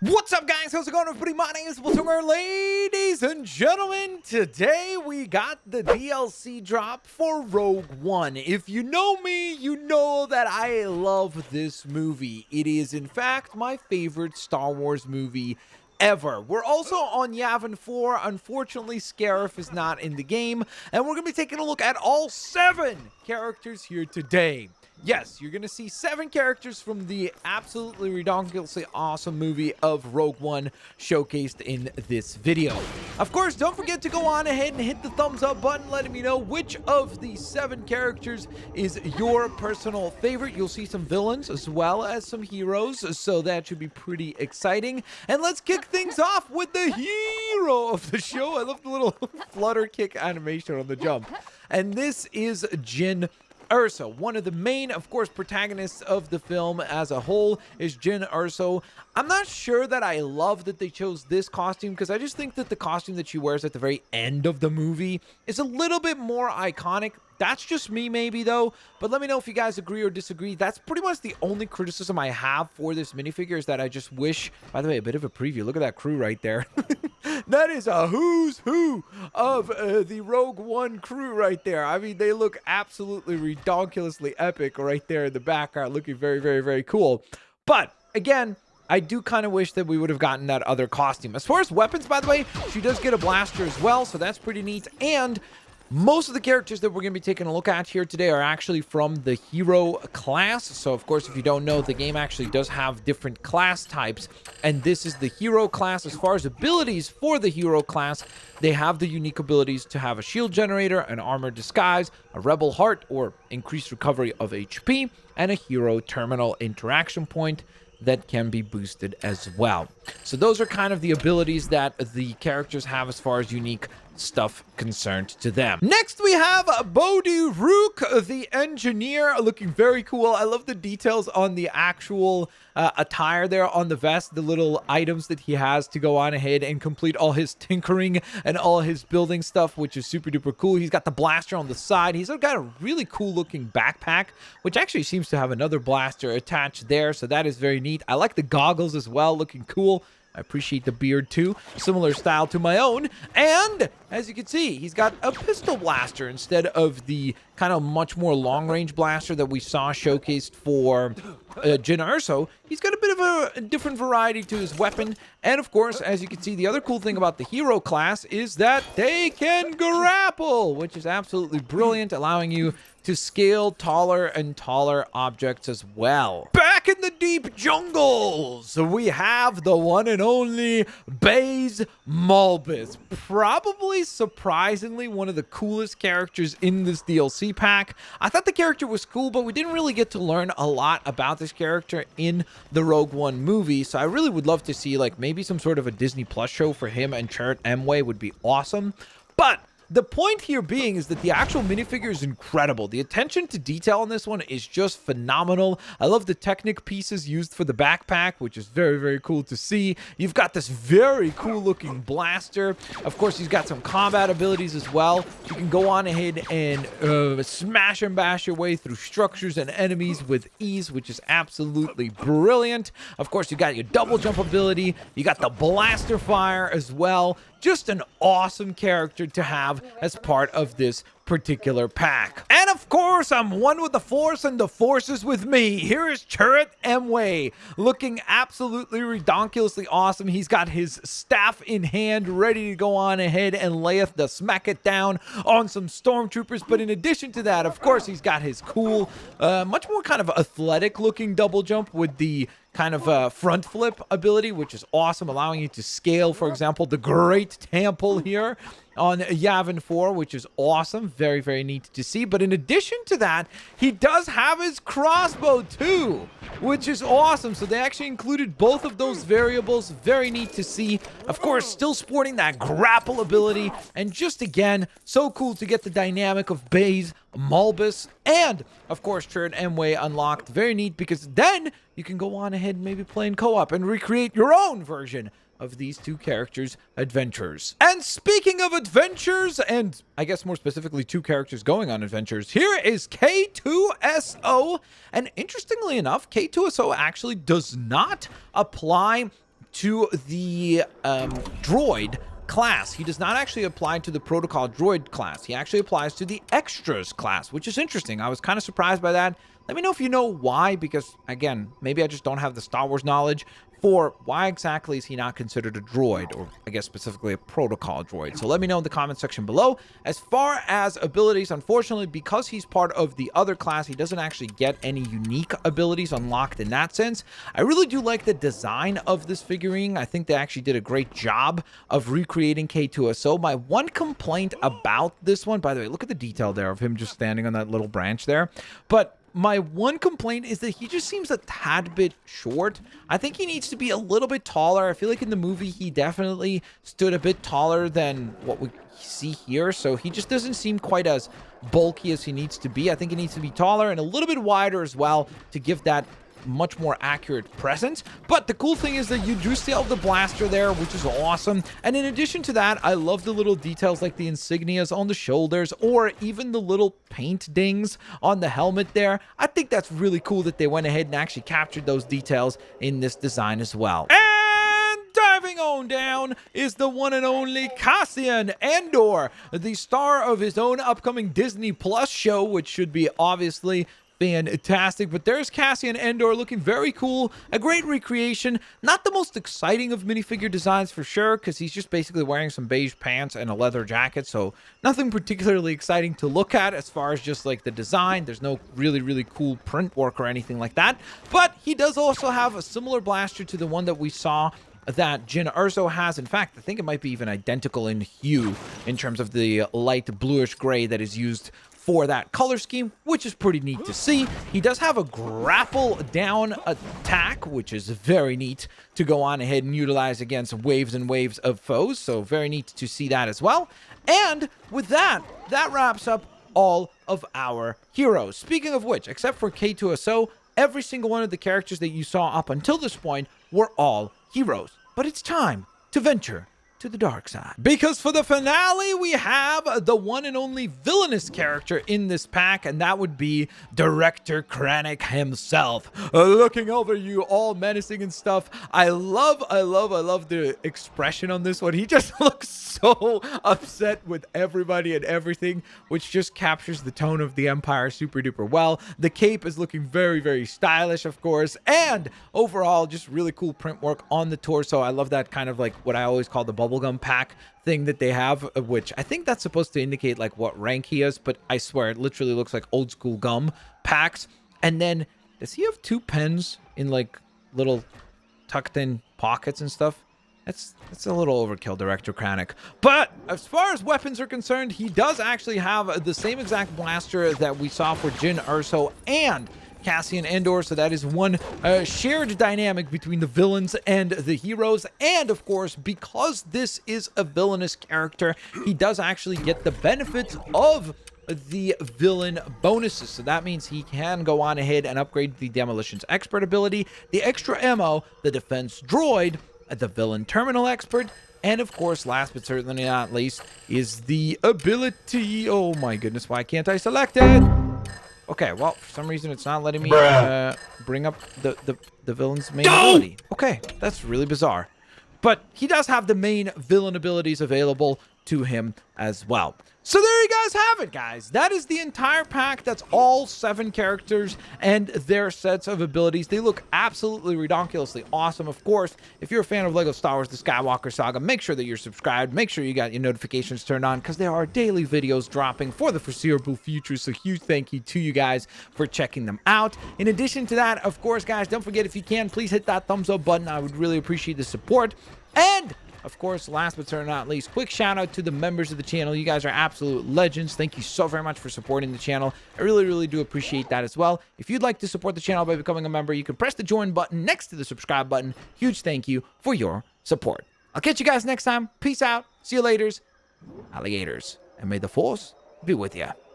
What's up, guys? How's it going, everybody? My name is Blitzwinger. Ladies and gentlemen, today we got the DLC drop for Rogue One. If you know me, you know that I love this movie. It is, in fact, my favorite Star Wars movie ever. We're also on Yavin 4. Unfortunately, Scarif is not in the game, and we're going to be taking a look at all 7 characters here today. Yes, you're going to see 7 characters from the absolutely ridiculously awesome movie of Rogue One showcased in this video. Of course, don't forget to go on ahead and hit the thumbs up button, letting me know which of the 7 characters is your personal favorite. You'll see some villains as well as some heroes, so that should be pretty exciting. And let's kick things off with the hero of the show. I love the little flutter kick animation on the jump. And this is Jyn Erso. One of the main, of course, protagonists of the film as a whole is Jyn Erso. I'm not sure that I love that they chose this costume, because I just think that the costume that she wears at the very end of the movie is a little bit more iconic. That's just me, maybe, though. But let me know if you guys agree or disagree. That's pretty much the only criticism I have for this minifigure, is that I just wish... By the way, a bit of a preview. Look at that crew right there. That is a who's who of the Rogue One crew right there. I mean, they look absolutely ridiculously epic right there in the background, looking very, very, very cool. But, again, I do kind of wish that we would have gotten that other costume. As far as weapons, by the way, she does get a blaster as well, so that's pretty neat. And most of the characters that we're going to be taking a look at here today are actually from the hero class. So, of course, if you don't know, the game actually does have different class types, and this is the hero class. As far as abilities for the hero class, they have the unique abilities to have a shield generator, an armor disguise, a rebel heart or increased recovery of HP, and a hero terminal interaction point that can be boosted as well. So those are kind of the abilities that the characters have as far as unique stuff concerned to them. Next, we have Bodhi Rook, the engineer, looking very cool. I love the details on the actual attire there on the vest, the little items that he has to go on ahead and complete all his tinkering and all his building stuff, which is super duper cool. He's got the blaster on the side. He's got a really cool looking backpack, which actually seems to have another blaster attached there, so that is very neat. I like the goggles as well, looking cool. I appreciate the beard too, similar style to my own. And as you can see, he's got a pistol blaster instead of the kind of much more long-range blaster that we saw showcased for Jyn Erso. He's got a bit of a different variety to his weapon. And of course, as you can see, the other cool thing about the hero class is that they can grapple, which is absolutely brilliant, allowing you to scale taller and taller objects as well. Back in the deep jungles, we have the one and only Baze Malbus. Probably, surprisingly, one of the coolest characters in this DLC pack. I thought the character was cool, but we didn't really get to learn a lot about this character in the Rogue One movie, so I really would love to see, like, maybe some sort of a Disney Plus show for him and Chirrut Îmwe would be awesome. But the point here being is that the actual minifigure is incredible. The attention to detail on this one is just phenomenal. I love the Technic pieces used for the backpack, which is very, very cool to see. You've got this very cool looking blaster. Of course, he's got some combat abilities as well. You can go on ahead and smash and bash your way through structures and enemies with ease, which is absolutely brilliant. Of course, you got your double jump ability. You got the blaster fire as well. Just an awesome character to have as part of this particular pack. And of course, I'm one with the Force and the Force is with me. Here is Chirrut Îmwe, looking absolutely ridiculously awesome. He's got his staff in hand, ready to go on ahead and layeth the smack it down on some stormtroopers. But in addition to that, of course, he's got his cool, much more kind of athletic looking double jump with the kind of front flip ability, which is awesome, allowing you to scale, for example, the Great Temple here on Yavin 4, which is awesome. Very, very neat to see. But in addition to that, he does have his crossbow too, which is awesome. So they actually included both of those variables. Very neat to see. Of course, still sporting that grapple ability. And just again, so cool to get the dynamic of Baze Malbus and, of course, Chirrut Îmwe unlocked. Very neat, because then you can go on ahead and maybe play in co-op and recreate your own version of these two characters' adventures. And speaking of adventures, and I guess more specifically two characters going on adventures, here is K2SO. And interestingly enough, K2SO actually does not apply to the droid class. He does not actually apply to the protocol droid class. He actually applies to the extras class, which is interesting. I was kind of surprised by that. Let me know if you know why, because again, maybe I just don't have the Star Wars knowledge for why exactly is he not considered a droid, or I guess specifically a protocol droid. So let me know in the comment section below. As far as abilities, unfortunately, because he's part of the other class, he doesn't actually get any unique abilities unlocked in that sense. I really do like the design of this figurine. I think they actually did a great job of recreating K2SO. My one complaint about this one, by the way, look at the detail there of him just standing on that little branch there, but my one complaint is that he just seems a tad bit short. I think he needs to be a little bit taller. I feel like in the movie, he definitely stood a bit taller than what we see here. So he just doesn't seem quite as bulky as he needs to be. I think he needs to be taller and a little bit wider as well to give that much more accurate presence. But the cool thing is that you do still have the blaster there, which is awesome. And in addition to that, I love the little details like the insignias on the shoulders, or even the little paint dings on the helmet there. I think that's really cool that they went ahead and actually captured those details in this design as well. And diving on down is the one and only Cassian Andor, the star of his own upcoming Disney Plus show, which should be obviously fantastic. But there's Cassian Andor looking very cool. A great recreation. Not the most exciting of minifigure designs for sure, because he's just basically wearing some beige pants and a leather jacket. So nothing particularly exciting to look at as far as just like the design. There's no really cool print work or anything like that. But he does also have a similar blaster to the one that we saw that Jyn Erso has. In fact, I think it might be even identical in hue in terms of the light bluish gray that is used for that color scheme, which is pretty neat to see. He does have a grapple down attack, which is very neat to go on ahead and utilize against waves and waves of foes. So very neat to see that as well. And with that, that wraps up all of our heroes. Speaking of which, except for K2SO, every single one of the characters that you saw up until this point were all heroes. But it's time to venture to the dark side, because for the finale we have the one and only villainous character in this pack, and that would be Director Krennic himself, looking over you, all menacing and stuff. I love the expression on this one. He just looks so upset with everybody and everything, which just captures the tone of the Empire super duper well. The cape is looking very stylish, of course, and overall just really cool print work on the torso. I love that kind of like what I always call the bubblegum pack thing that they have, which I think that's supposed to indicate like what rank he is, but I swear it literally looks like old school gum packs. And then does he have two pens in like little tucked in pockets and stuff? That's a little overkill, Director Krennic. But as far as weapons are concerned, he does actually have the same exact blaster that we saw for Jyn Erso and Cassian Andor, so that is one shared dynamic between the villains and the heroes. And of course, because this is a villainous character, he does actually get the benefits of the villain bonuses. So that means he can go on ahead and upgrade the Demolitions Expert ability, the extra ammo, the Defense Droid, the Villain Terminal Expert, and of course, last but certainly not least, is the ability. Oh my goodness, why can't I select it? Okay, well, for some reason, it's not letting me bring up the villain's main ability. Okay, that's really bizarre. But he does have the main villain abilities available to him as well. So there you guys have it, guys. That is the entire pack. That's all 7 characters and their sets of abilities. They look absolutely ridiculously awesome. Of course, if you're a fan of LEGO Star Wars The Skywalker Saga, make sure that you're subscribed. Make sure you got your notifications turned on, because there are daily videos dropping for the foreseeable future. So huge thank you to you guys for checking them out. In addition to that, of course, guys, don't forget, if you can, please hit that thumbs up button. I would really appreciate the support. And of course, last but certainly not least, quick shout out to the members of the channel. You guys are absolute legends. Thank you so very much for supporting the channel. I really do appreciate that as well. If you'd like to support the channel by becoming a member, you can press the join button next to the subscribe button. Huge thank you for your support. I'll catch you guys next time. Peace out. See you laters, alligators, and may the force be with you.